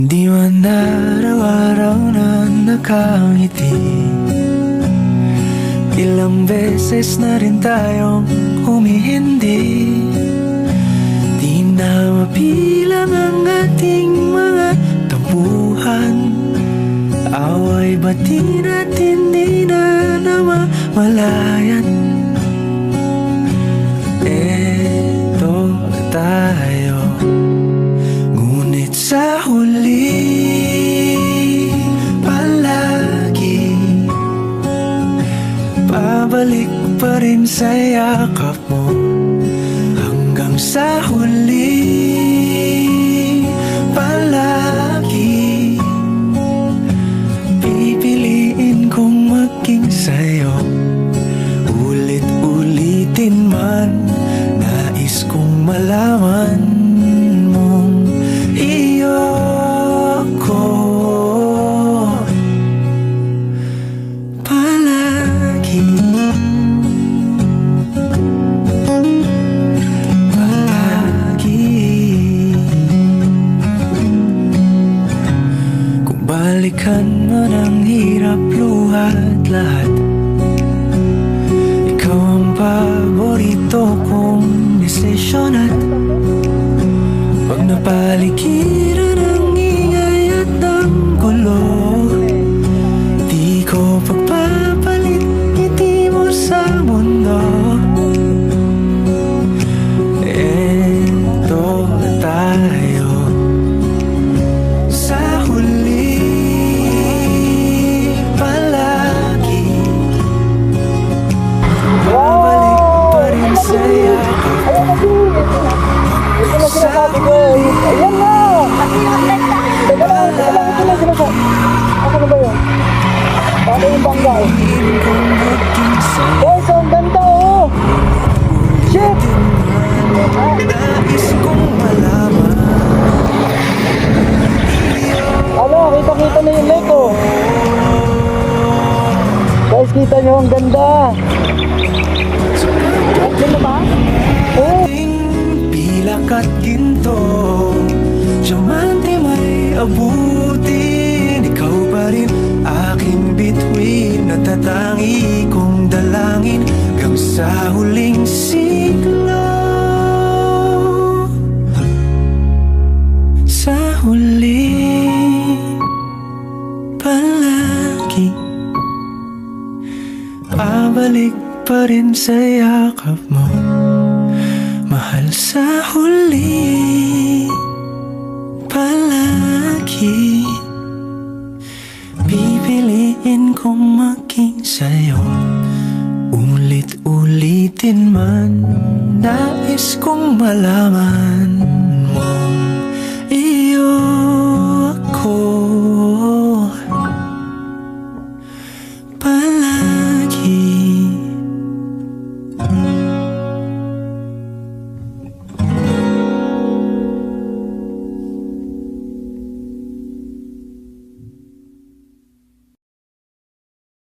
Di man araw-araw na nakangiti, ilang beses na rin tayong humihindi. Di na mapilang ang ating mga tampuhan, away bati natin di na namamalayan. Eto tayo, ngunit sa huli palagi pabalik pa rin sa yakap mo. Hanggang sa huli palagi pipiliin kong maging sa'yo. Ulit-ulitin man, nais kong malaman mong iyo ko palagi. Kung balikan man ang hirap, luhat lahat, ikaw ang paborito kong desisyon. At pag napaligiran ang ingay at ang gulo, di ko pagpapalit ngiti mo sa mundo. Eto tayo, sa huli palagi babalik pa rin sa yakap mo. Sinasabi ko, ayan na! Teka lang, sinasabi. Ako na ba yun? Paano yung bangga eh? Guys, ang ganda oh! Shit! Nais kong malaman. Ano, kita-kita na yung lake oh! Guys, kita nyo ang ganda! Ganda ba? Oo! Pilak at ginto, diamante may abutin. Ikaw pa rin aking bituin, natatangi kong dalangin hanggang sa huling siglo. Sa huli palagi pabalik pa rin sa yakap mo, mahal. Sa huli palagi pipiliin kong maging sa'yo. Ulit-ulitin man, nais kong malaman